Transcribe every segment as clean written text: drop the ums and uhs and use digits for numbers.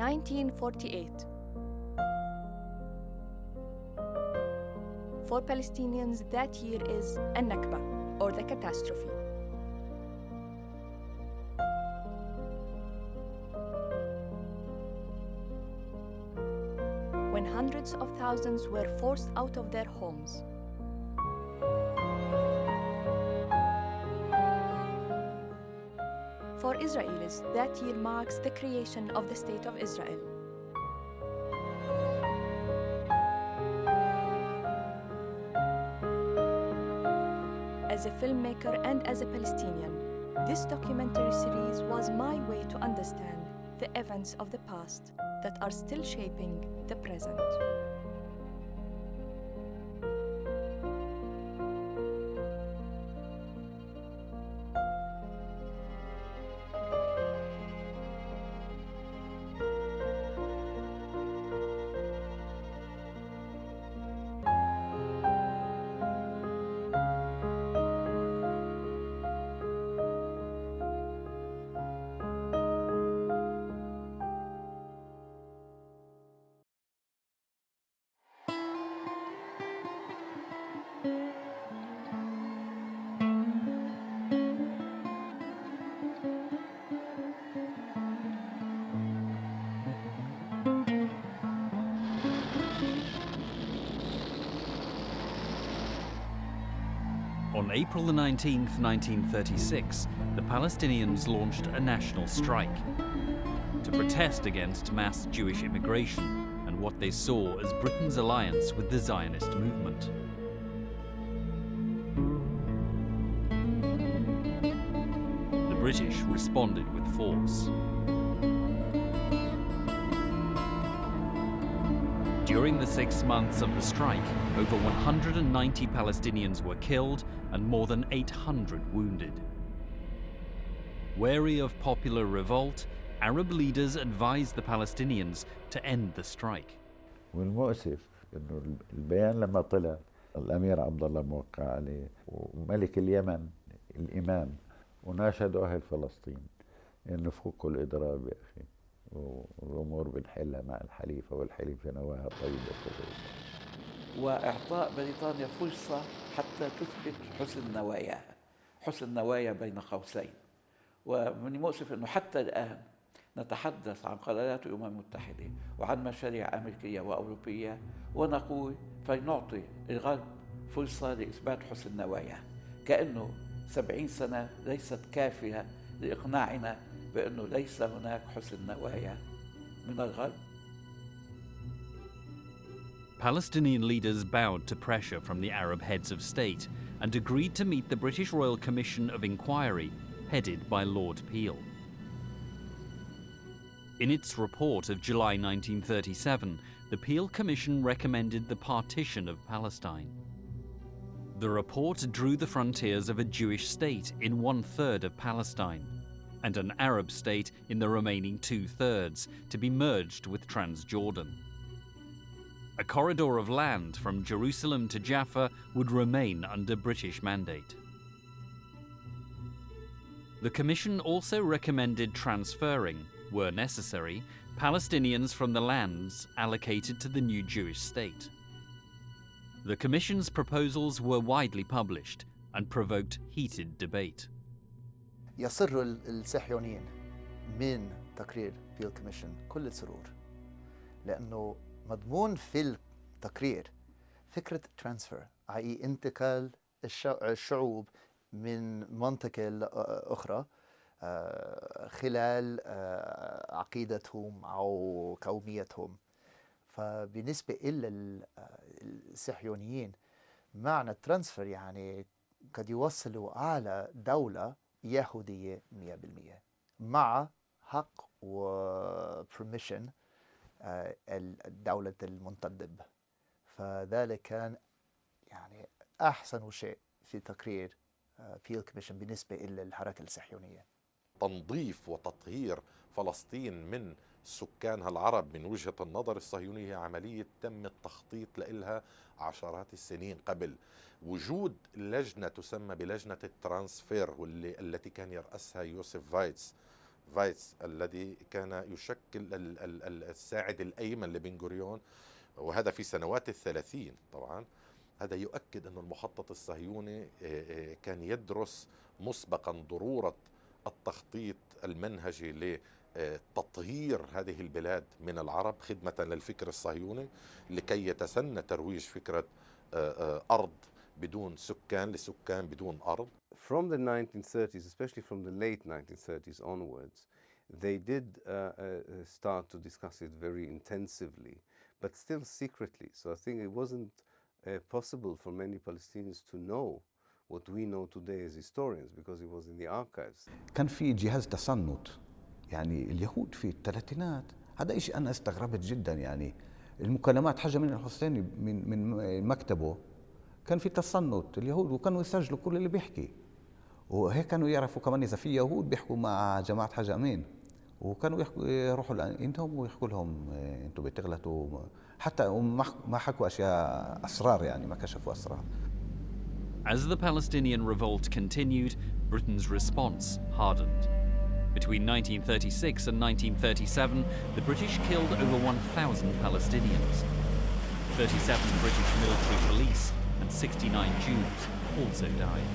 1948. For Palestinians, that year is Al-Nakba, or the catastrophe. When hundreds of thousands were forced out of their homes. For Israelis, that year marks the creation of the State of Israel. As a filmmaker and as a Palestinian, this documentary series was my way to understand the events of the past that are still shaping the present. On April the 19th, 1936, the Palestinians launched a national strike to protest against mass Jewish immigration and what they saw as Britain's alliance with the Zionist movement. The British responded with force. During the 6 months of the strike, over 190 Palestinians were killed and more than 800 wounded. Wary of popular revolt, Arab leaders advised the Palestinians to end the strike. والمؤسف إنه البيان لما طلع الأمير عبد الله موقع عليه وملك اليمن الإمام وناشدوا أهل فلسطين إنه فوقوا الإضراب يا أخي والأمور بنحلها مع الحليفة والحليفة نواها طيبة كذا. وإعطاء بريطانيا فرصة حتى تثبت حسن نوايا بين قوسين. ومن المؤسف أنه حتى الآن نتحدث عن قرارات الأمم المتحدة وعن مشاريع أمريكية وأوروبية ونقول فلنعطي الغرب فرصة لإثبات حسن نوايا، كأنه 70 سنة ليست كافية لإقناعنا بأنه ليس هناك حسن نوايا من الغرب. Palestinian leaders bowed to pressure from the Arab heads of state and agreed to meet the British Royal Commission of Inquiry, headed by Lord Peel. In its report of July 1937, the Peel Commission recommended the partition of Palestine. The report drew the frontiers of a Jewish state in 1/3 of Palestine and an Arab state in the remaining 2/3 to be merged with Transjordan. A corridor of land from Jerusalem to Jaffa would remain under British mandate. The Commission also recommended transferring, where necessary, Palestinians from the lands allocated to the new Jewish state. The Commission's proposals were widely published and provoked heated debate. يسر الصهيونيين من تقرير بيل كوميشن كل السرور، لأنه مضمون في التقرير فكرة ترانسفير، أي انتقال الشعوب من منطقة أخرى خلال عقيدتهم أو قوميتهم. فبالنسبة إلى الصهيونيين معنى الترانسفير يعني قد يوصلوا على دولة يهودية 100% مع حق وبرميشن الدولة المنتدب. فذلك كان يعني أحسن شيء في تقرير بيل كوميشن بالنسبة إلى الحركة الصهيونية. تنظيف وتطهير فلسطين من سكانها العرب من وجهة النظر الصهيونية هي عملية تم التخطيط لها عشرات السنين قبل. وجود لجنة تسمى بلجنة الترانسفير التي كان يرأسها يوسف فايتس فايس الذي كان يشكل الساعد الأيمن لبن غوريون، وهذا في سنوات ال30 طبعا. هذا يؤكد أن المخطط الصهيوني كان يدرس مسبقا ضرورة التخطيط المنهجي لتطهير هذه البلاد من العرب خدمة للفكر الصهيوني، لكي يتسنى ترويج فكرة أرض بدون سكان لسكان بدون أرض. From the 1930s, especially from the late 1930s onwards, they did start to discuss it very intensively, but still secretly. So I think it wasn't possible for many Palestinians to know what we know today as historians, because it was in the archives. كان في جهاز تصنت، يعني اليهود في الثلاثينات، هذا إشي أنا استغربت جدا. يعني المكالمات حاجة من الحسيني من مكتبه كان في تصنت اليهود، وكانوا يسجلوا كل اللي بيحكي، وهيك كانوا يعرفوا كمان إذا في يهود بيحكوا مع جماعة حاج أمين، وكانوا يروحوا لهم ويحكوا لهم أنتوا بتغلطوا، حتى ما حكوا أشياء أسرار، يعني ما كشفوا أسرار. As the Palestinian revolt continued, Britain's response hardened. Between 1936 and 1937, the British killed over 1,000 Palestinians. 37 British military police and 69 Jews also died.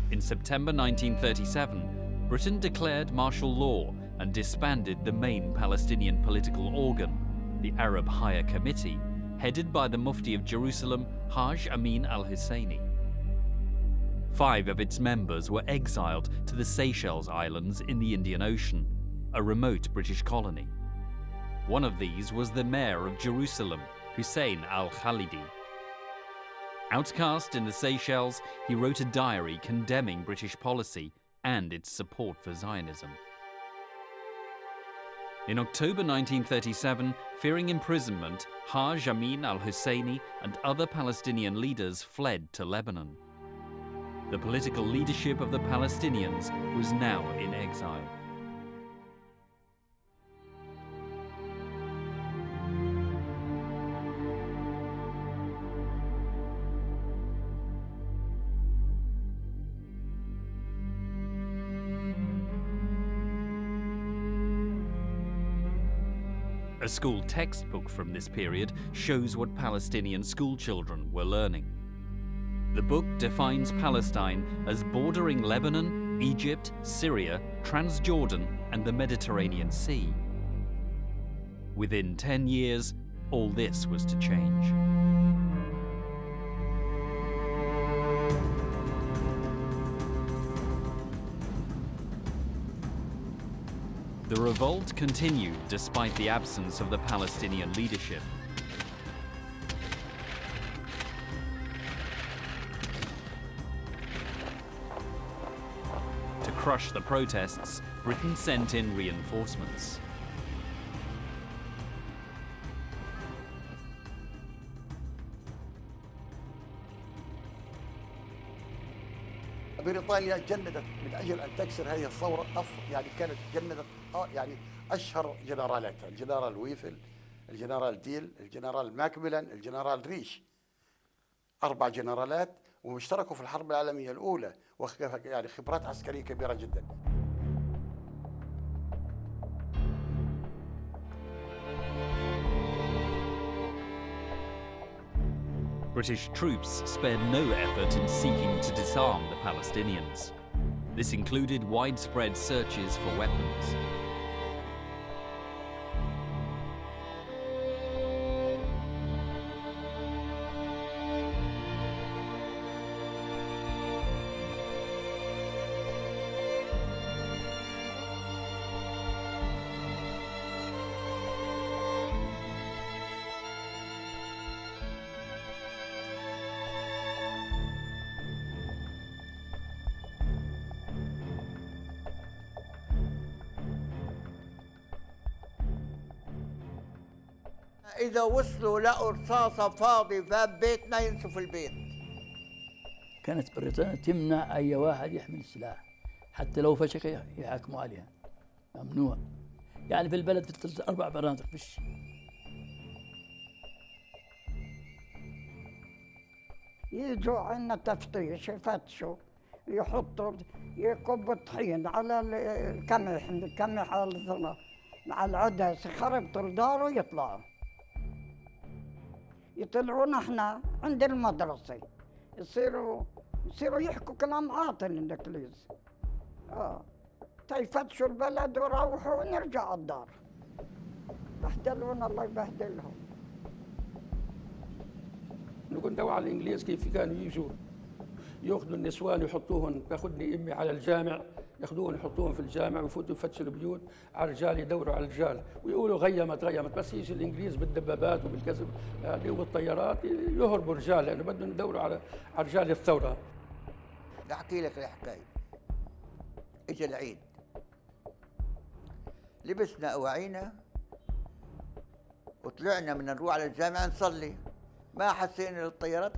In September 1937, Britain declared martial law and disbanded the main Palestinian political organ, the Arab Higher Committee, headed by the Mufti of Jerusalem, Haj Amin al-Husseini. 5 of its members were exiled to the Seychelles Islands in the Indian Ocean, a remote British colony. One of these was the mayor of Jerusalem, Hussein al-Khalidi. Outcast in the Seychelles, he wrote a diary condemning British policy and its support for Zionism. In October 1937, fearing imprisonment, Haj Amin al-Husseini and other Palestinian leaders fled to Lebanon. The political leadership of the Palestinians was now in exile. A school textbook from this period shows what Palestinian schoolchildren were learning. The book defines Palestine as bordering Lebanon, Egypt, Syria, Transjordan, and the Mediterranean Sea. Within 10 years, all this was to change. The revolt continued despite the absence of the Palestinian leadership. To crush the protests, Britain sent in reinforcements. بريطانيا جندت من اجل ان تكسر هذه الثوره، يعني كانت جندت يعني اشهر جنرالاتها، الجنرال ويفل، الجنرال ديل، الجنرال ماكميلان، الجنرال ريش. 4 جنرالات، واشتركوا في الحرب العالميه الاولى، يعني خبرات عسكريه كبيره جدا. British troops spared no effort in seeking to disarm the Palestinians. This included widespread searches for weapons. إذا وصلوا لقوا رصاصة فاضي باب بيتنا ينسوا البيت. كانت بريطانيا تمنع أي واحد يحمل سلاح، حتى لو فشخ يحاكموا عليها، ممنوع. يعني في البلد في 4 مناطق فيش. يجوا عنا تفتيش، يفتشوا، يحطوا يكب الطحين على القمح على العدس خرب طول داره يطلعون احنا عند المدرسة يصيروا يحكوا كلام عاطل الانجليز. يفتشوا البلد ويروحوا ونرجع الدار. بهدلونا الله يبهدلهم. نقول ندور على الانجليز كيف كانوا يجوا ياخذوا النسوان يحطوهم، تاخذني امي على الجامع ياخذوهم يحطوهم في الجامع ويفوتوا يفتشوا البيوت على الرجال، يدوروا على الرجال ويقولوا غيمت بس يجي الانجليز بالدبابات وبالكذب وبالطيارات يهربوا الرجال لانه بدهم يدوروا على رجال الثوره. بدي احكي لك الحكايه. اجى العيد لبسنا أواعينا وطلعنا من نروح على الجامعة نصلي، ما حسينا للطيارات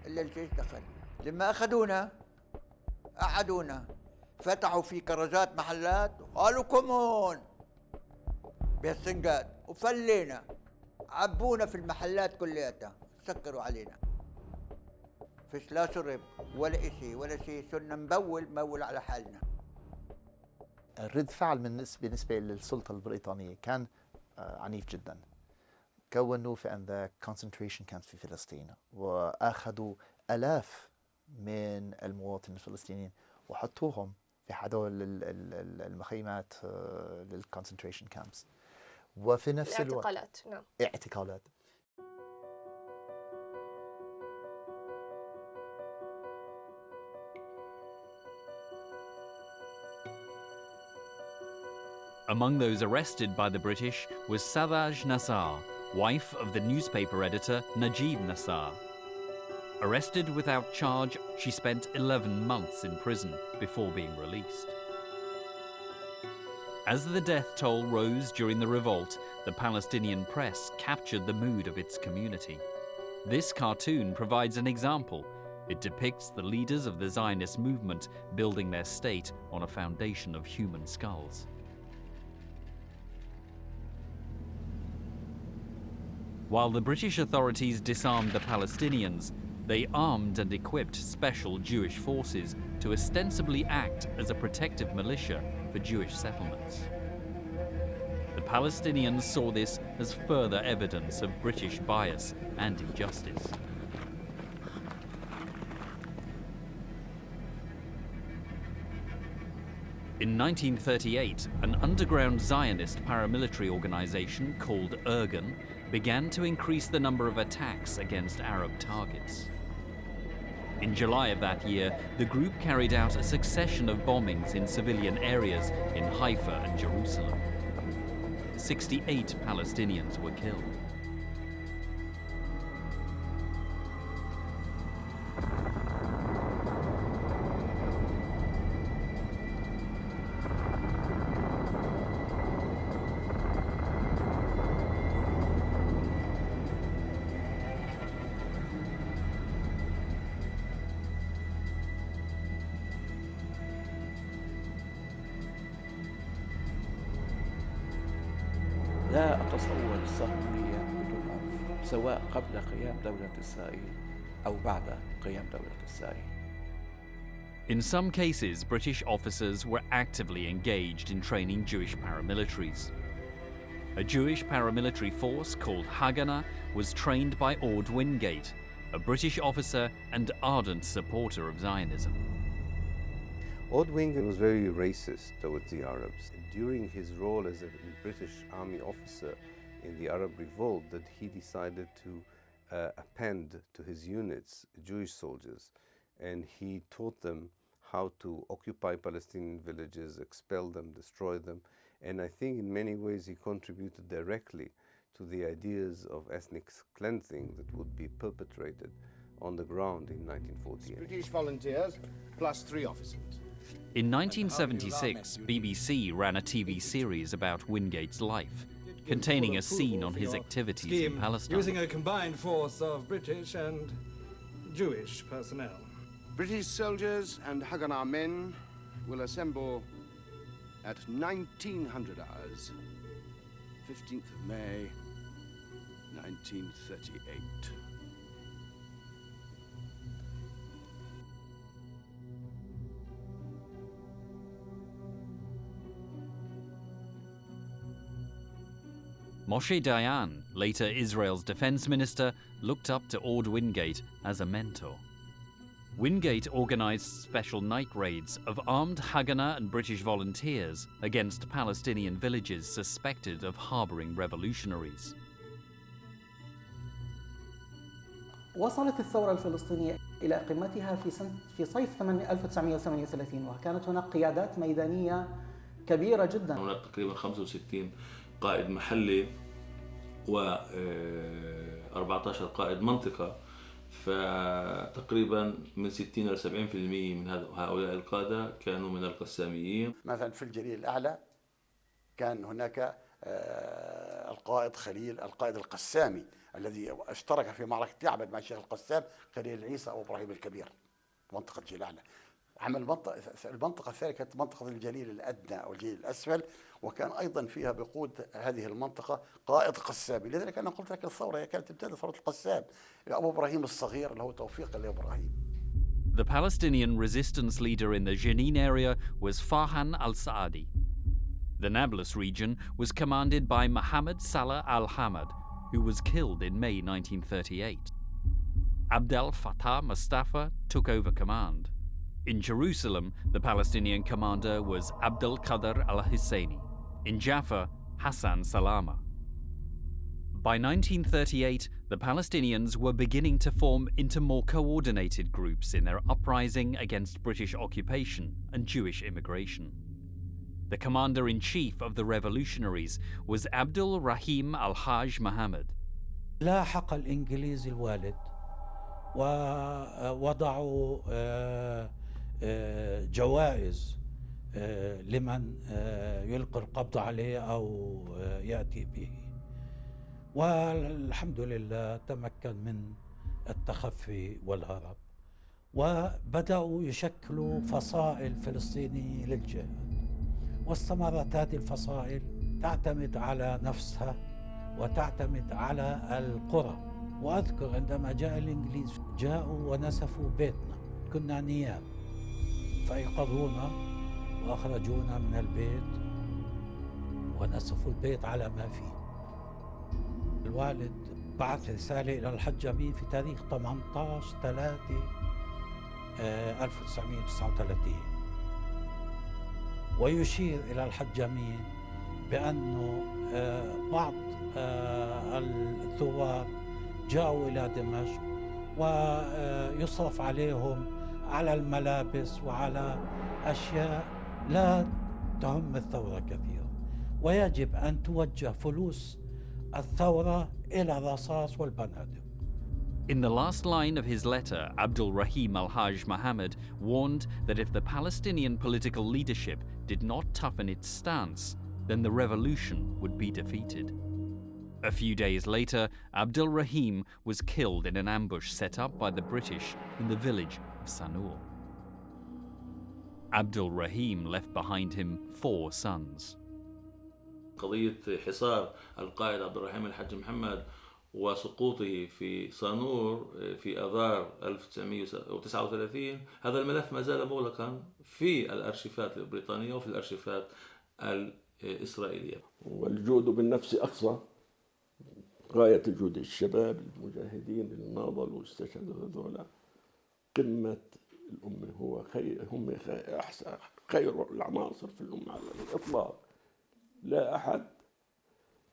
إلا الجيش دخل. لما أخذونا قعدونا فتحوا في كراجات محلات وقالوا كمون بهالسنقات وفلينا، عبونا في المحلات كلياتها، سكروا علينا. فيش لا شرب ولا شيء صرنا نبول على حالنا. الرد فعل بالنسبة للسلطة البريطانية كان عنيف جدا. كونوا في عندك concentration camps في فلسطين وأخذوا آلاف من المواطنين الفلسطينيين وحطوهم في هذول المخيمات للconcentration camps. وفي نفس الوقت الاعتقالات. نعم. اعتقالات. Among those arrested by the British was Savaj Nassar, wife of the newspaper editor Najib Nassar. Arrested without charge, she spent 11 months in prison before being released. As the death toll rose during the revolt, the Palestinian press captured the mood of its community. This cartoon provides an example. It depicts the leaders of the Zionist movement building their state on a foundation of human skulls. While the British authorities disarmed the Palestinians, they armed and equipped special Jewish forces to ostensibly act as a protective militia for Jewish settlements. The Palestinians saw this as further evidence of British bias and injustice. In 1938, an underground Zionist paramilitary organization called Irgun began to increase the number of attacks against Arab targets. In July of that year, the group carried out a succession of bombings in civilian areas in Haifa and Jerusalem. 68 Palestinians were killed. لا أتصور الصهيونية بدون عنف، سواء قبل قيام دولة إسرائيل أو بعد قيام دولة إسرائيل. In some cases, British officers were actively engaged in training Jewish paramilitaries. A Jewish paramilitary force called Haganah was trained by Ord Wingate, a British officer and ardent supporter of Zionism. Ord Wingate was very racist towards the Arabs. During his role as a British army officer in the Arab revolt, that he decided to append to his units Jewish soldiers, and he taught them how to occupy Palestinian villages, expel them, destroy them, and I think in many ways he contributed directly to the ideas of ethnic cleansing that would be perpetrated on the ground in 1948. British volunteers plus 3 officers. In 1976, BBC ran a TV series about Wingate's life, containing a scene on his activities in Palestine. Using a combined force of British and Jewish personnel. British soldiers and Haganah men will assemble at 1900 hours, 15th of May, 1938. Moshe Dayan, later Israel's defense minister, looked up to Orde Wingate as a mentor. Wingate organized special night raids of armed Haganah and British volunteers against Palestinian villages suspected of harboring revolutionaries. وصلت الثورة الفلسطينية إلى قمتها في صيف 1938 وكانت هناك قيادات ميدانية كبيرة جدا. هناك تقريبا 65 قائد محلي و 14 قائد منطقة، فتقريبا من 60 إلى 70% من هؤلاء القادة كانوا من القساميين. مثلا في الجليل الأعلى كان هناك القائد خليل القائد القسامي الذي اشترك في معركة يعبد مع الشيخ القسام خليل عيسى أو إبراهيم الكبير منطقة الجليل الأعلى. عمل المنطقة الثانية كانت منطقة الجليل الأدنى أو الجليل الأسفل، وكان أيضا فيها بقود هذه المنطقة قائد قسامي. لذلك أنا قلت لك الثورة كانت ابتدت ثورة القسام، أبو إبراهيم الصغير اللي هو توفيق لإبراهيم. The Palestinian resistance leader in the Jenin area was Farhan al-Saadi. The Nablus region was commanded by Mohammed Salah al-Hamad, who was killed in May 1938. Abdel Fattah Mustafa took over command. In Jerusalem, the Palestinian commander was Abdel Qadr al-Husseini. In Jaffa, Hassan Salama. By 1938, the Palestinians were beginning to form into more coordinated groups in their uprising against British occupation and Jewish immigration. The commander-in-chief of the revolutionaries was Abdul Rahim al-Haj Muhammad. لاحق الإنجليز الوالد ووضعوا جوائز لمن يلقي القبض عليه أو يأتي به، والحمد لله تمكن من التخفي والهرب، وبدأوا يشكلوا فصائل فلسطينية للجهاد، واستمرت هذه الفصائل تعتمد على نفسها وتعتمد على القرى. وأذكر عندما جاء الإنجليز جاءوا ونسفوا بيتنا، كنا نيام، فأيقظونا وأخرجونا من البيت ونسفوا البيت على ما فيه. الوالد بعث رسالة إلى الحج أمين في تاريخ 18/3/1939 ويشير إلى الحج أمين بأنه بعض الثوار جاءوا إلى دمشق ويصرف عليهم على الملابس وعلى أشياء لا تهم الثورة كثيرا، ويجب أن توجه فلوس الثورة إلى الرصاص والبنادق. In the last line of his letter, Abdul Rahim al-Haj Muhammad warned that if the Palestinian political leadership did not toughen its stance, then the revolution would be defeated. A few days later, Abdul Rahim was killed in an ambush set up by the British in the village of Sanur. Abdul Rahim left behind him 4 sons. قضية حصار القائد عبد الرحيم الحاج محمد وسقوطه في صانور في آذار 1939، هذا الملف ما زال مغلقا في الأرشيفات البريطانية وفي الأرشيفات الإسرائيلية. والجود بالنفس أقصى غاية جود الشباب المجاهدين اللي ناضلوا واستشهدوا، هذولا قمة الأمة، هم خير العناصر في الأمة على الإطلاق، لا أحد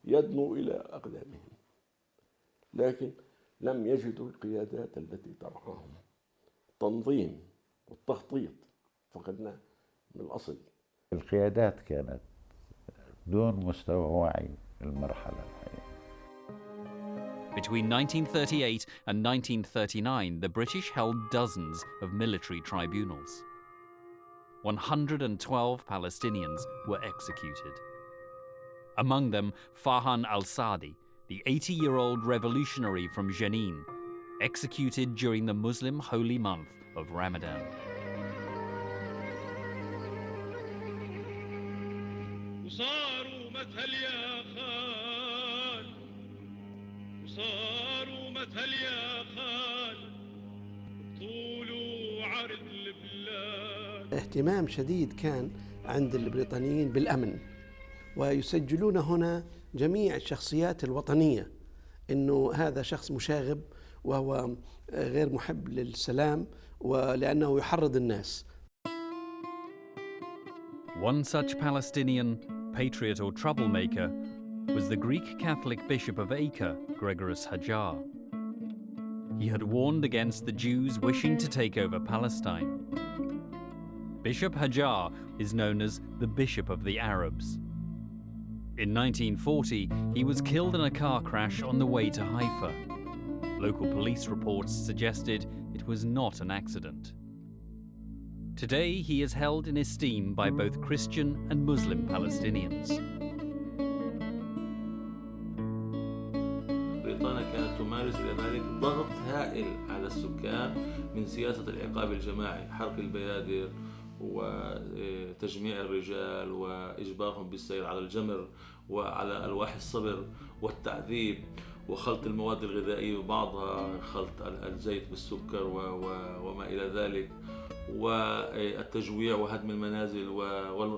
يدنو إلى أقدامهم، لكن لم يجدوا القيادات التي ترعاهم. التنظيم والتخطيط فقدناه من الأصل. القيادات كانت دون مستوى وعي المرحلة الحالية. Between 1938 and 1939, the British held dozens of military tribunals. 112 Palestinians were executed. Among them, Farhan al-Saadi, the 80-year-old revolutionary from Jenin, executed during the Muslim holy month of Ramadan. اهتمام شديد كان عند البريطانيين بالأمن ويسجلون هنا جميع الشخصيات الوطنية، إنه هذا شخص مشاغب وهو غير محب للسلام ولأنه يحرض الناس. One such Palestinian patriot or troublemaker was the Greek Catholic Bishop of Acre, Gregorius Hajar. He had warned against the Jews wishing to take over Palestine. Bishop Hajar is known as the Bishop of the Arabs. In 1940, he was killed in a car crash on the way to Haifa. Local police reports suggested it was not an accident. Today, he is held in esteem by both Christian and Muslim Palestinians. بريطانيا كانت تمارس إلى ذلك ضغط هائل على السكان من سياسة العقاب الجماعي، حرق البيادر وتجميع الرجال وإجبارهم بالسير على الجمر وعلى ألواح الصبر والتعذيب وخلط المواد الغذائية وبعضها خلط الزيت بالسكر وما إلى ذلك، والتجويع وهدم المنازل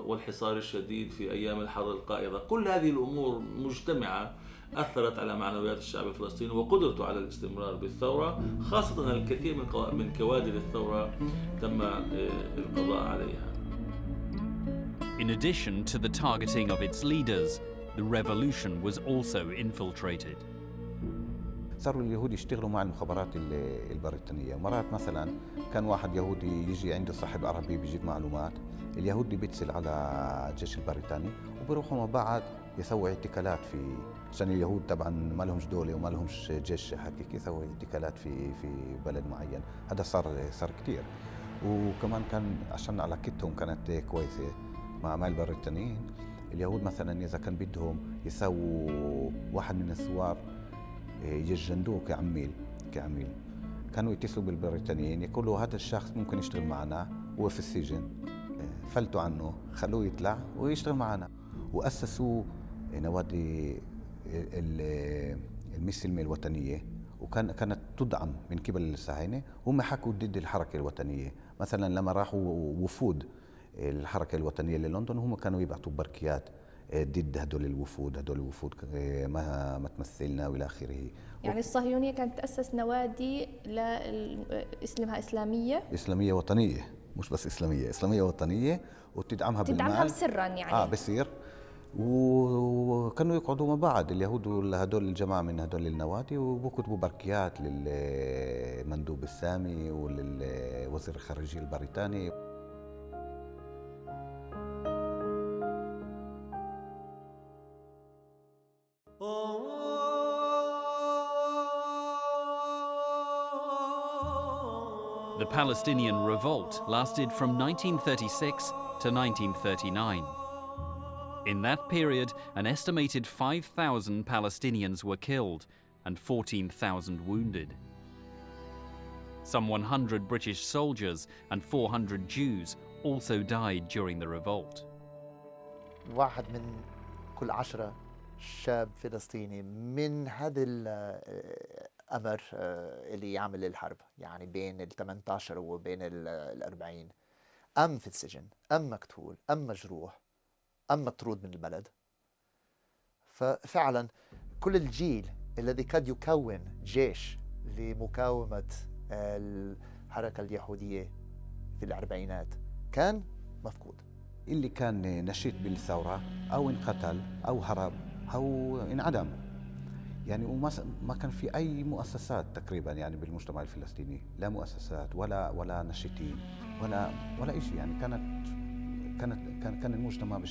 والحصار الشديد في أيام الحرب القائضة. كل هذه الأمور مجتمعة أثرت على معنويات الشعب الفلسطيني وقدرته على الاستمرار بالثورة، خاصة الكثير من كوادر الثورة تم القضاء عليها. In addition to the targeting of its leaders, the revolution was also infiltrated. صاروا اليهود يشتغلوا مع المخابرات البريطانية. مرات مثلا كان واحد يهودي يجي عنده صاحب عربي بيجيب معلومات، اليهودي بيتصل على الجيش البريطاني وبيروحوا مع بعض يسووا اعتقالات في، عشان اليهود طبعا ما لهمش دولة وما لهمش جيش حقيقي، يسووا اعتقالات في بلد معين. هذا صار كتير. وكمان كان عشان علاقتهم كانت كويسة مع البريطانيين، اليهود مثلا إذا كان بدهم يسووا واحد من الثوار يجندوه كعميل كانوا يتصلوا بالبريطانيين يقولوا هذا الشخص ممكن يشتغل معنا، هو في السجن، فلتوا عنه خلوه يطلع ويشتغل معنا. وأسسوا نوادي المسلمة الوطنية، وكانت تدعم من قبل الصهاينة، هم حكوا ضد الحركة الوطنية. مثلا لما راحوا وفود الحركة الوطنية للندن هم كانوا يبعثوا بركيات ضد هدول الوفود ما تمثلنا والى اخره. يعني الصهيونيه كانت تاسس نوادي اسمها اسلاميه وطنيه، مش بس اسلاميه وطنيه، وتدعمها سرا يعني بسير. وكانوا يقعدوا مع بعض اليهود هدول الجماعه من هدول النوادي وبكتبوا بركيات للمندوب السامي وللوزير الخارجيه البريطاني. The Palestinian revolt lasted from 1936 to 1939. In that period, an estimated 5,000 Palestinians were killed and 14,000 wounded. Some 100 British soldiers and 400 Jews also died during the revolt. واحد من كل 10 شاب فلسطيني من هذا الأمر اللي يعمل الحرب، يعني بين ال 18 وبين ال 40، أم في السجن، أم مقتول، أم مجروح، أم مطرود من البلد. ففعلا كل الجيل الذي قد يكون جيش لمقاومة الحركة اليهودية في الأربعينات كان مفقود. اللي كان نشيط بالثورة أو انقتل أو هرب أو انعدم، يعني وما كان في أي مؤسسات تقريبا يعني بالمجتمع الفلسطيني، لا مؤسسات ولا نشيطين ولا شيء. يعني كان المجتمع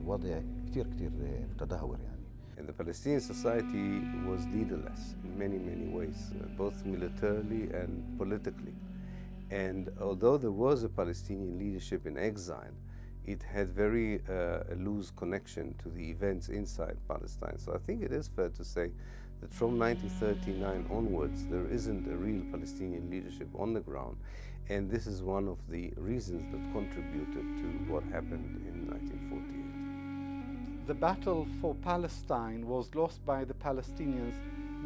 بوضع كتير متدهور يعني. And the Palestinian society was leaderless in many ways, both militarily and politically. And although there was a Palestinian leadership in exile, it had very loose connection to the events inside Palestine. So I think it is fair to say that from 1939 onwards, there isn't a real Palestinian leadership on the ground. And this is one of the reasons that contributed to what happened in 1948. The battle for Palestine was lost by the Palestinians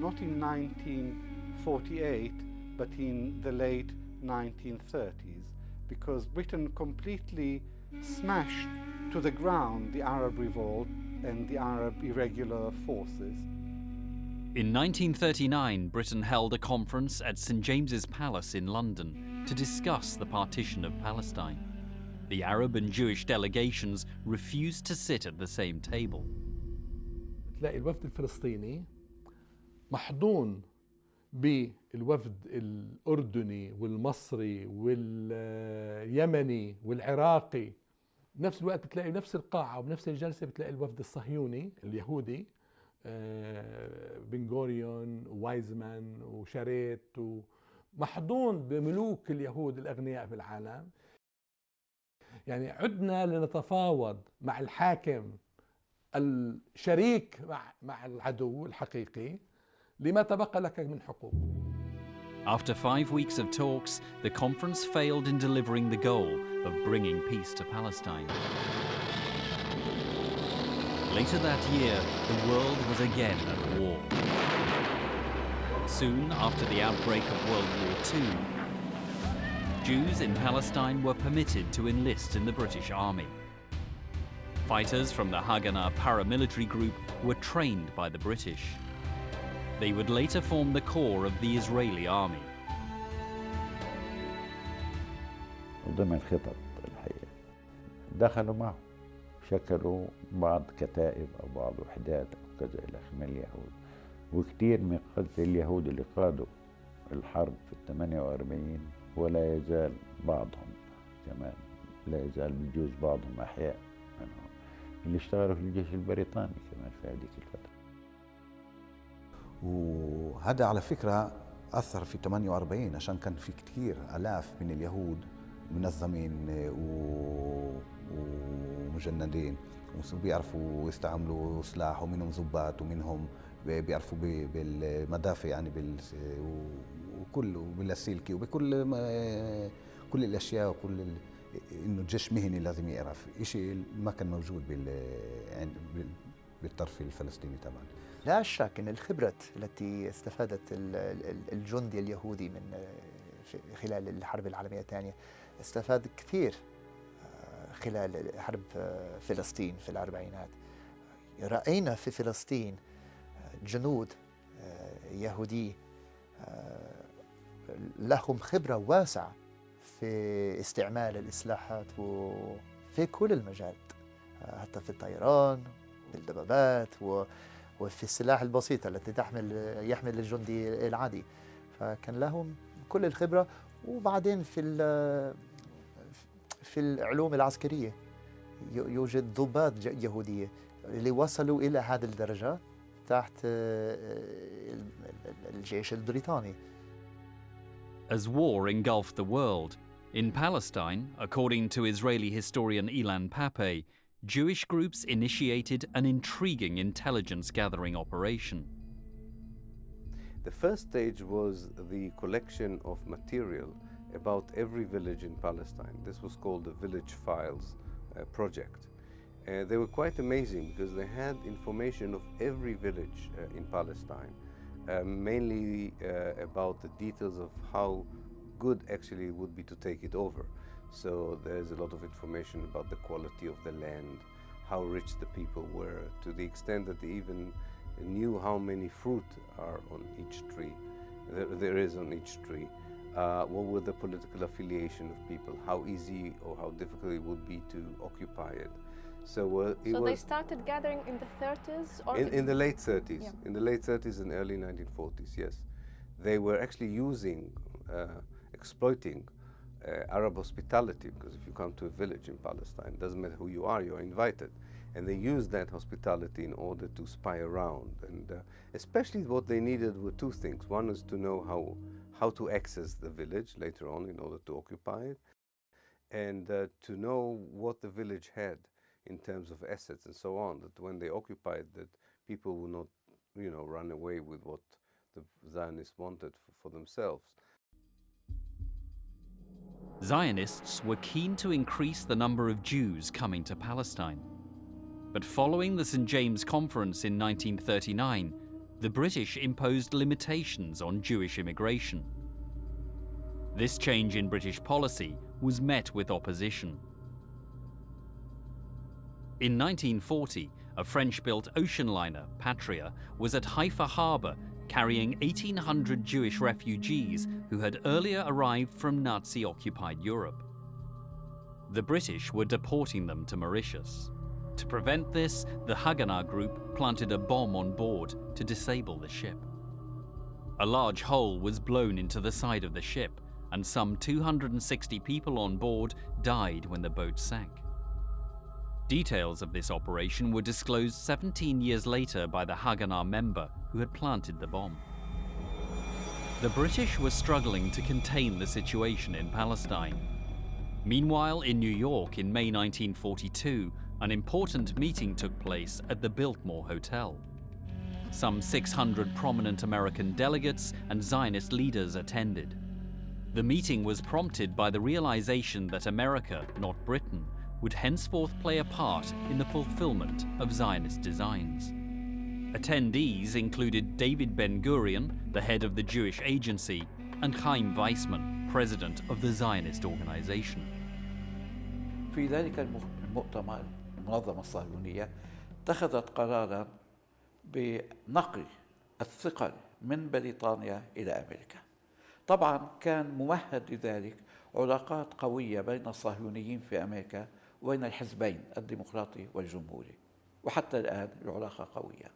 not in 1948, but in the late 1930s, because Britain completely smashed to the ground the Arab revolt and the Arab irregular forces. In 1939, Britain held a conference at St James's Palace in London to discuss the partition of Palestine. The Arab and Jewish delegations refused to sit at the same table. تلاقي الوفد الفلسطيني محضون بالوفد الأردني والمصري واليمني والعراقي. بنفس الوقت بتلاقي نفس القاعة وبنفس الجلسة بتلاقي الوفد الصهيوني اليهودي بن غوريون ووايزمان وشاريت ومحضون بملوك اليهود الأغنياء في العالم. يعني عدنا لنتفاوض مع الحاكم الشريك مع العدو الحقيقي لما تبقى لك من حقوق. After 5 weeks of talks, the conference failed in delivering the goal of bringing peace to Palestine. Later that year, the world was again at war. Soon after the outbreak of World War II, Jews in Palestine were permitted to enlist in the British Army. Fighters from the Haganah paramilitary group were trained by the British. They would later form the core of the Israeli army. ضمن خطط الحقيقة دخلوا معه شكلوا بعض كتائب أو بعض وحدات أو كذا إلى آخره من اليهود، وكثير من قادة اليهود اللي قادوا الحرب في 48 ولا يزال بعضهم كمان لا يزال بيجوز بعضهم أحياء منهم اللي اشتغلوا في الجيش البريطاني كمان في هذيك الفترة. وهذا على فكرة أثر في 48 عشان كان في كتير آلاف من اليهود منظمين ومجندين وبيعرفوا يستعملوا سلاح، ومنهم ضباط ومنهم بيعرفوا بالمدافع يعني وكل وباللاسلكي وبكل كل الأشياء وكل إنه الجيش مهني لازم يعرف شيء ما كان موجود بالطرف الفلسطيني طبعا. لا شك أن الخبرة التي استفادت الجندي اليهودي من خلال الحرب العالمية الثانية استفاد كثير خلال حرب فلسطين في الأربعينات. رأينا في فلسطين جنود يهودي لهم خبرة واسعة في استعمال الإسلحات وفي كل المجالات، حتى في الطيران بالدبابات وفي السلاح البسيط التي يحمل الجندي العادي، فكان لهم كل الخبرة. وبعدين في العلوم العسكرية يوجد ضباط يهودية اللي وصلوا إلى هذه الدرجة تحت الجيش البريطاني. As war engulfed the world, in Palestine, according to Israeli historian Ilan Pappé, Jewish groups initiated an intriguing intelligence-gathering operation. The first stage was the collection of material about every village in Palestine. This was called the Village Files project. They were quite amazing because they had information of every village in Palestine, mainly about the details of how good actually would be to take it over. So there's a lot of information about the quality of the land, how rich the people were, to the extent that they even knew how many fruit are on each tree, there is on each tree. What were the political affiliation of people, how easy or how difficult it would be to occupy it. So they started gathering in the 30s? Or in the late 30s, yeah. In the late 30s and early 1940s, yes. They were actually exploiting Arab hospitality, because if you come to a village in Palestine, it doesn't matter who you are, you're invited. And they used that hospitality in order to spy around. And especially what they needed were two things. One is to know how to access the village later on in order to occupy it, and to know what the village had in terms of assets and so on, that when they occupied, that people would not, run away with what the Zionists wanted for themselves. Zionists were keen to increase the number of Jews coming to Palestine. But following the St. James Conference in 1939, the British imposed limitations on Jewish immigration. This change in British policy was met with opposition. In 1940, a French-built ocean liner, Patria, was at Haifa harbor carrying 1,800 Jewish refugees who had earlier arrived from Nazi-occupied Europe. The British were deporting them to Mauritius. To prevent this, the Haganah group planted a bomb on board to disable the ship. A large hole was blown into the side of the ship, and some 260 people on board died when the boat sank. Details of this operation were disclosed 17 years later by the Haganah member who had planted the bomb. The British were struggling to contain the situation in Palestine. Meanwhile, in New York in May 1942, an important meeting took place at the Biltmore Hotel. Some 600 prominent American delegates and Zionist leaders attended. The meeting was prompted by the realization that America, not Britain, would henceforth play a part in the fulfillment of Zionist designs. Attendees included David Ben-Gurion, the head of the Jewish Agency, and Chaim Weizmann, president of the Zionist organization. في ذلك المؤتمر المنظمة الصهيونية اتخذت قرارا بنقل الثقل من بريطانيا إلى أمريكا. طبعا كان ممهد لذلك علاقات قوية بين الصهيونيين في أمريكا وبين الحزبين الديمقراطي والجمهوري، وحتى الآن العلاقة قوية.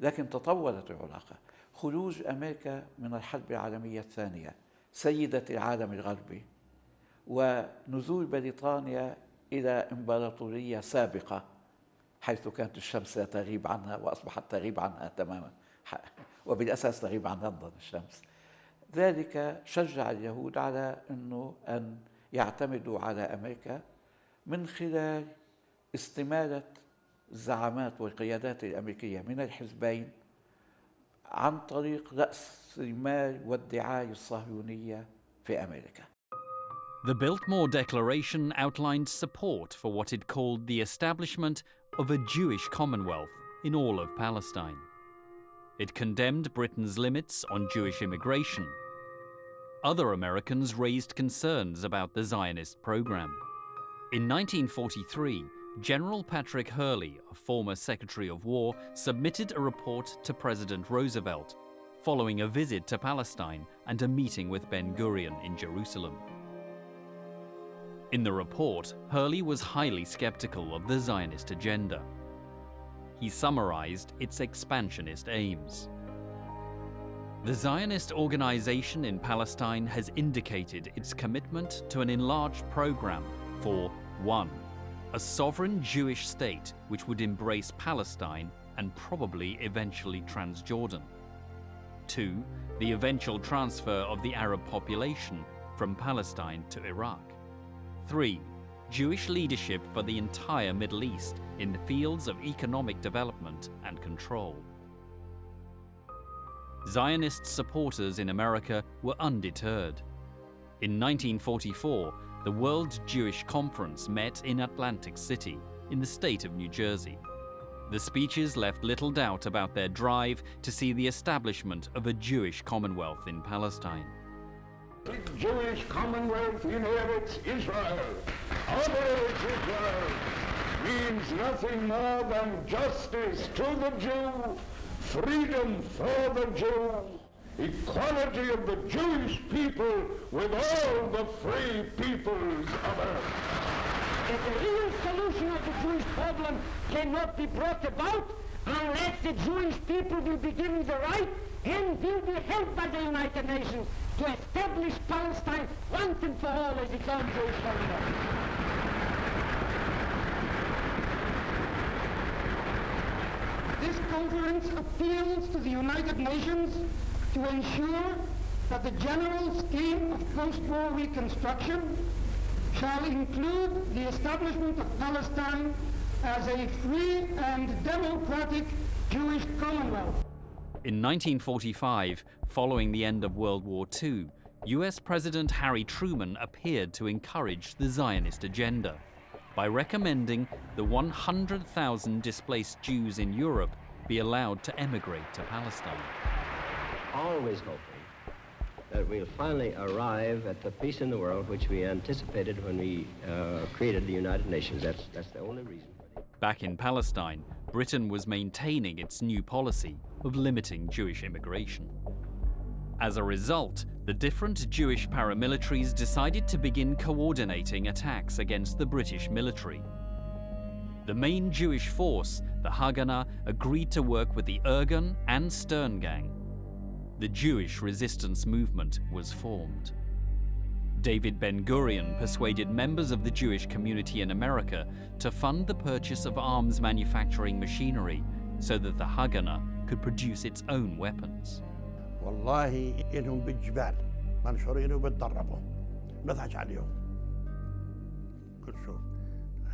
لكن تطورت العلاقة. خروج أمريكا من الحرب العالمية الثانية سيدة العالم الغربي، ونزول بريطانيا إلى إمبراطورية سابقة حيث كانت الشمس لا تغيب عنها وأصبحت تغيب عنها تماما، وبالأساس تغيب عن لندن الشمس. ذلك شجع اليهود على أن يعتمدوا على أمريكا من خلال استمالة الزعامات والقيادات الأمريكية من الحزبين عن طريق رأس المال والدعاية الصهيونية في أمريكا. The Biltmore Declaration outlined support for what it called the establishment of a Jewish Commonwealth in all of Palestine. It condemned Britain's limits on Jewish immigration. Other Americans raised concerns about the Zionist program. In 1943, General Patrick Hurley, a former Secretary of War, submitted a report to President Roosevelt following a visit to Palestine and a meeting with Ben-Gurion in Jerusalem. In the report, Hurley was highly skeptical of the Zionist agenda. He summarized its expansionist aims. The Zionist organization in Palestine has indicated its commitment to an enlarged program for 1. A sovereign Jewish state which would embrace Palestine and probably eventually Transjordan. 2. The eventual transfer of the Arab population from Palestine to Iraq. 3. Jewish leadership for the entire Middle East in the fields of economic development and control. Zionist supporters in America were undeterred. In 1944, the World Jewish Conference met in Atlantic City, in the state of New Jersey. The speeches left little doubt about their drive to see the establishment of a Jewish Commonwealth in Palestine. The Jewish Commonwealth inherits Israel. Operates Israel means nothing more than justice to the Jew, freedom for the Jew, equality of the Jewish people with all the free peoples of earth. That the real solution of the Jewish problem cannot be brought about unless the Jewish people will be given the right and will be helped by the United Nations to establish Palestine once and for all as its own Jewish commonwealth. This conference appeals to the United Nations to ensure that the general scheme of post-war reconstruction shall include the establishment of Palestine as a free and democratic Jewish commonwealth. In 1945, following the end of World War II, US President Harry Truman appeared to encourage the Zionist agenda by recommending the 100,000 displaced Jews in Europe be allowed to emigrate to Palestine. Always hoping that we'll finally arrive at the peace in the world which we anticipated when we created the United Nations. That's the only reason. Back in Palestine, Britain was maintaining its new policy of limiting Jewish immigration. As a result, the different Jewish paramilitaries decided to begin coordinating attacks against the British military. The main Jewish force, the Haganah, agreed to work with the Irgun and Stern Gang. The Jewish resistance movement was formed. David Ben-Gurion persuaded members of the Jewish community in America to fund the purchase of arms manufacturing machinery so that the Haganah could produce its own weapons. والله إنهم بالجبال منشورين وبتدربوا نضحك عليهم كل شوف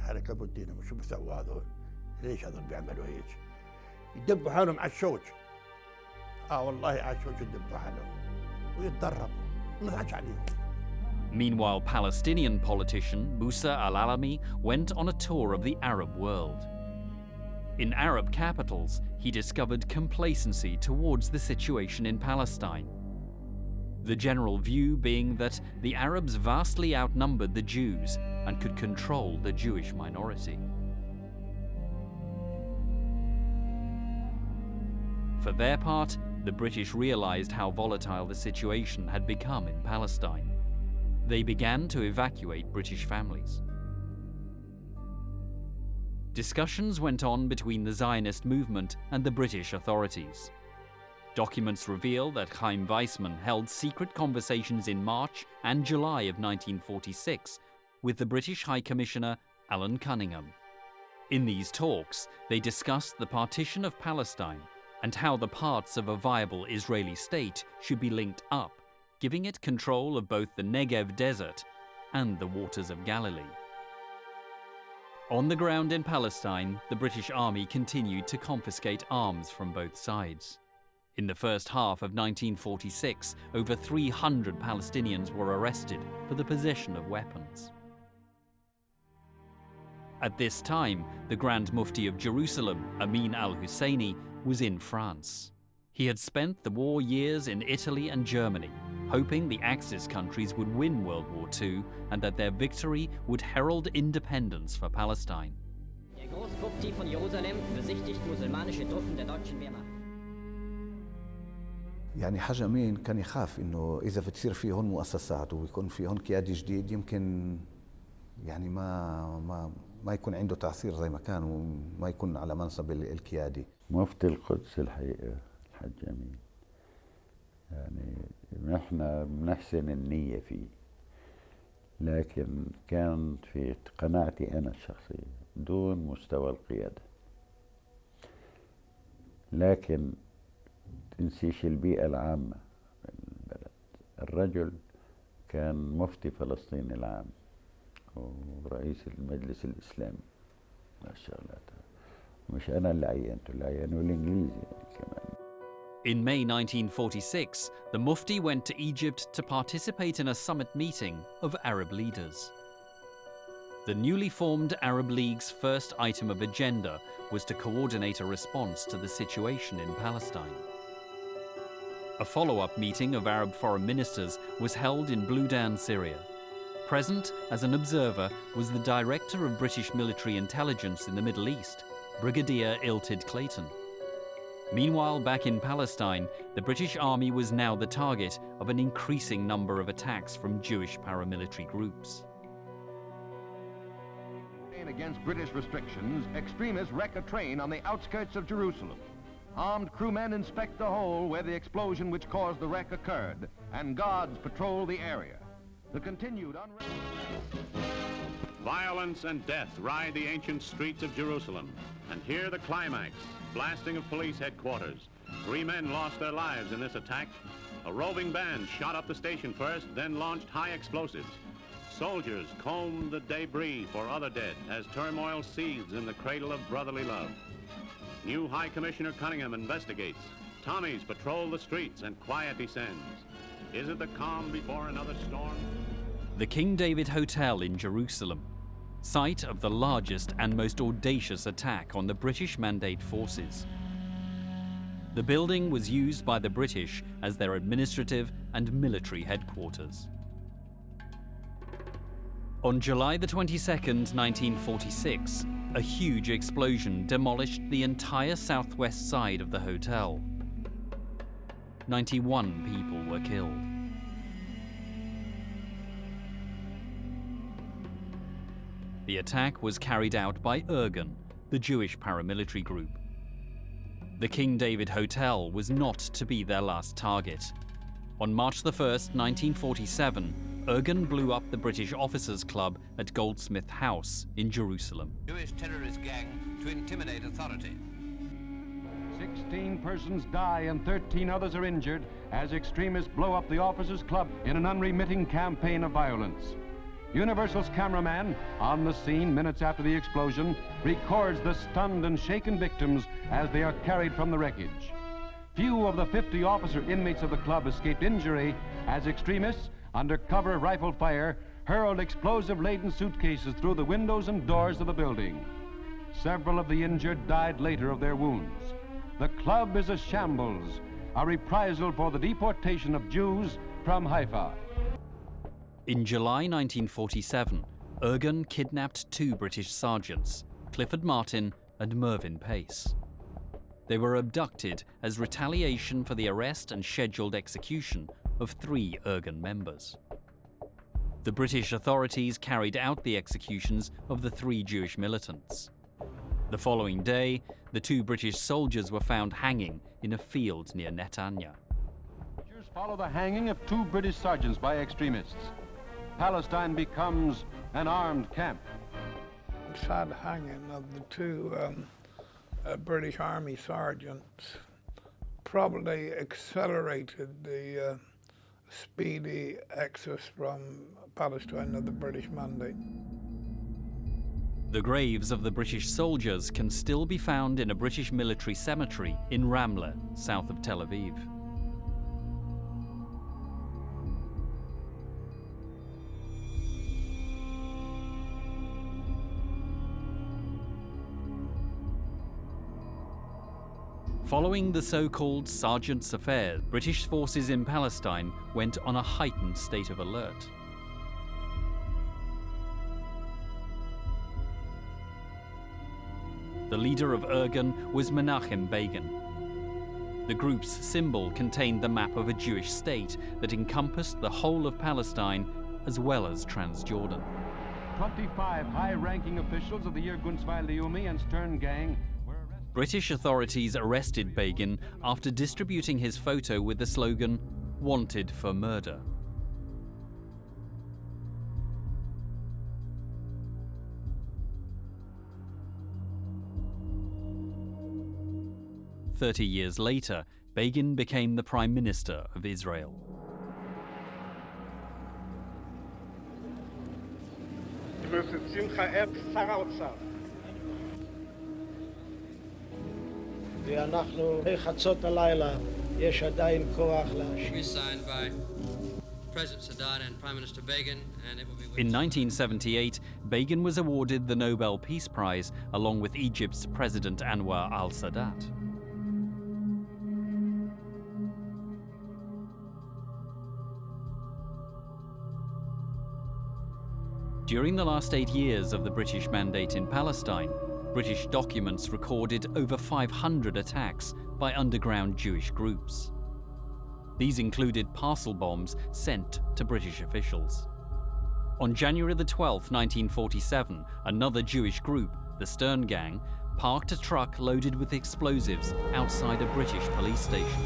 حركة بدينهم وشو بيسووا هذول ليش هذول بيعملوا هيك يدبوا حالهم على الشوج والله على الشوج يدبوا حالهم ويتدربوا نضحك عليهم. Meanwhile, Palestinian politician Musa al-Alami went on a tour of the Arab world. In Arab capitals, he discovered complacency towards the situation in Palestine. The general view being that the Arabs vastly outnumbered the Jews and could control the Jewish minority. For their part, the British realized how volatile the situation had become in Palestine. They began to evacuate British families. Discussions went on between the Zionist movement and the British authorities. Documents reveal that Chaim Weizmann held secret conversations in March and July of 1946 with the British High Commissioner Alan Cunningham. In these talks, they discussed the partition of Palestine and how the parts of a viable Israeli state should be linked up, giving it control of both the Negev desert and the waters of Galilee. On the ground in Palestine, the British Army continued to confiscate arms from both sides. In the first half of 1946, over 300 Palestinians were arrested for the possession of weapons. At this time, the Grand Mufti of Jerusalem, Amin al-Husseini, was in France. He had spent the war years in Italy and Germany, hoping the Axis countries would win World War II and that their victory would herald independence for Palestine. Der Großmufti von Jerusalem besichtigt musulmanische Truppen der deutschen Wehrmacht. يعني حاج أمين كان يخاف إنه إذا بتصير في هون مؤسسات ويكون في هون قيادي جديد يمكن يعني ما يكون عنده تأثير زي ما كان وما يكون على منصب القيادي. مفتي القدس الحقيقة الحاج أمين يعني نحن بنحسن النية فيه، لكن كان في قناعتي أنا الشخصية دون مستوى القيادة. لكن تنسيش البيئة العامة في البلد. الرجل كان مفتي فلسطين العام ورئيس المجلس الإسلامي الشغلات، مش أنا اللي عينته، اللي عينه الإنجليزي كمان. In May 1946, the Mufti went to Egypt to participate in a summit meeting of Arab leaders. The newly formed Arab League's first item of agenda was to coordinate a response to the situation in Palestine. A follow-up meeting of Arab foreign ministers was held in Bludan, Syria. Present as an observer was the Director of British Military Intelligence in the Middle East, Brigadier Iltid Clayton. Meanwhile, back in Palestine, the British Army was now the target of an increasing number of attacks from Jewish paramilitary groups. Against British restrictions, extremists wreck a train on the outskirts of Jerusalem. Armed crewmen inspect the hole where the explosion which caused the wreck occurred, and guards patrol the area. The continued Violence and death ride the ancient streets of Jerusalem. And here the climax, blasting of police headquarters. 3 men lost their lives in this attack. A roving band shot up the station first, then launched high explosives. Soldiers combed the debris for other dead as turmoil seethes in the cradle of brotherly love. New High Commissioner Cunningham investigates. Tommies patrol the streets and quiet descends. Is it the calm before another storm? The King David Hotel in Jerusalem, site of the largest and most audacious attack on the British Mandate forces. The building was used by the British as their administrative and military headquarters. On July the 22nd, 1946, a huge explosion demolished the entire southwest side of the hotel. 91 people were killed. The attack was carried out by Irgun, the Jewish paramilitary group. The King David Hotel was not to be their last target. On March the 1st, 1947, Irgun blew up the British Officers' Club at Goldsmith House in Jerusalem. Jewish terrorist gang to intimidate authority. 16 persons die and 13 others are injured as extremists blow up the Officers' Club in an unremitting campaign of violence. Universal's cameraman, on the scene minutes after the explosion, records the stunned and shaken victims as they are carried from the wreckage. Few of the 50 officer inmates of the club escaped injury as extremists, under cover of rifle fire, hurled explosive-laden suitcases through the windows and doors of the building. Several of the injured died later of their wounds. The club is a shambles, a reprisal for the deportation of Jews from Haifa. In July 1947, Irgun kidnapped 2 British sergeants, Clifford Martin and Mervyn Pace. They were abducted as retaliation for the arrest and scheduled execution of 3 Irgun members. The British authorities carried out the executions of the 3 Jewish militants. The following day, the 2 British soldiers were found hanging in a field near Netanya. Pictures follow the hanging of 2 British sergeants by extremists. Palestine becomes an armed camp. Sad hanging of the 2 British Army sergeants probably accelerated the speedy exodus from Palestine of the British Mandate. The graves of the British soldiers can still be found in a British military cemetery in Ramle, south of Tel Aviv. Following the so-called Sergeant's Affair, British forces in Palestine went on a heightened state of alert. The leader of Irgun was Menachem Begin. The group's symbol contained the map of a Jewish state that encompassed the whole of Palestine as well as Transjordan. 25 high-ranking officials of the Irgun Tzvai Leumi and Stern Gang. British authorities arrested Begin after distributing his photo with the slogan, "Wanted for murder." "30 years later, Begin became the Prime Minister of Israel. We signed by President Sadat and Prime Minister Begin, and it will be... In 1978, Begin was awarded the Nobel Peace Prize along with Egypt's President Anwar al-Sadat. During the last 8 years of the British Mandate in Palestine, British documents recorded over 500 attacks by underground Jewish groups. These included parcel bombs sent to British officials. On January the 12th, 1947, another Jewish group, the Stern Gang, parked a truck loaded with explosives outside a British police station.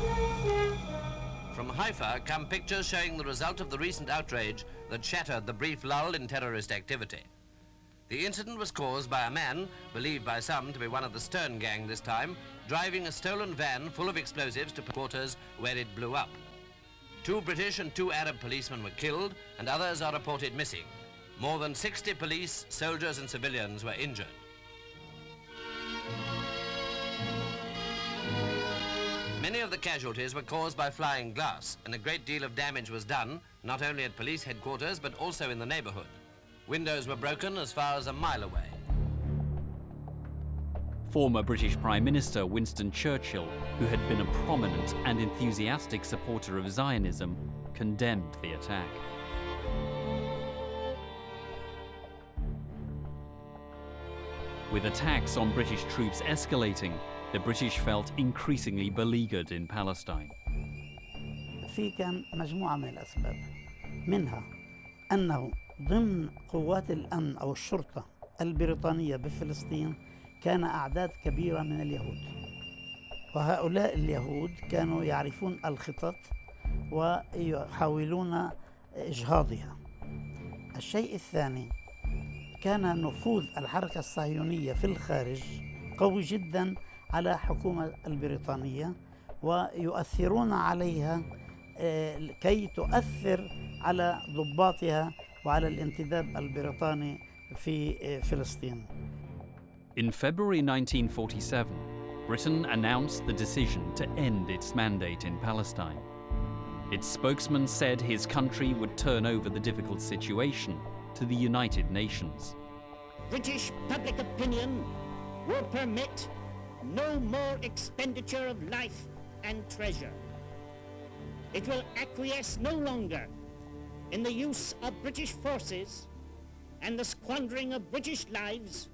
From Haifa come pictures showing the result of the recent outrage that shattered the brief lull in terrorist activity. The incident was caused by a man, believed by some to be one of the Stern Gang this time, driving a stolen van full of explosives to quarters where it blew up. 2 British and 2 Arab policemen were killed, and others are reported missing. More than 60 police, soldiers and civilians were injured. Many of the casualties were caused by flying glass, and a great deal of damage was done, not only at police headquarters, but also in the neighborhood. Windows were broken as far as a mile away. Former British Prime Minister Winston Churchill, who had been a prominent and enthusiastic supporter of Zionism, condemned the attack. With attacks on British troops escalating, the British felt increasingly beleaguered in Palestine. في كان مجموعة من الأسباب، منها أنه ضمن قوات الأمن أو الشرطة البريطانية بفلسطين كان أعداد كبيرة من اليهود، وهؤلاء اليهود كانوا يعرفون الخطط ويحاولون إجهاضها. الشيء الثاني كان نفوذ الحركة الصهيونية في الخارج قوي جدا على الحكومة البريطانية، ويؤثرون عليها كي تؤثر على ضباطها وعلى الانتداب البريطاني في فلسطين. In February 1947, Britain announced the decision to end its mandate in Palestine. Its spokesman said his country would turn over the difficult situation to the United Nations. British public opinion will permit no more expenditure of life and treasure. It will acquiesce no longer in the use of British forces and the squandering of British lives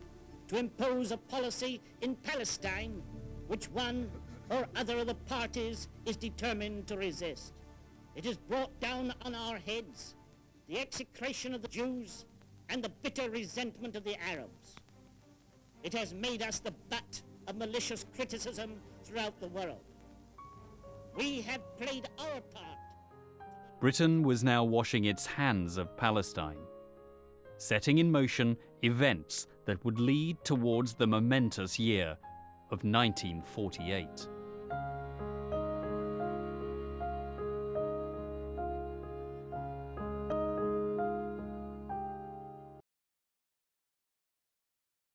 to impose a policy in Palestine which one or other of the parties is determined to resist. It has brought down on our heads the execration of the Jews and the bitter resentment of the Arabs. It has made us the butt of malicious criticism throughout the world. We have played our part. Britain was now washing its hands of Palestine, setting in motion events that would lead towards the momentous year of 1948.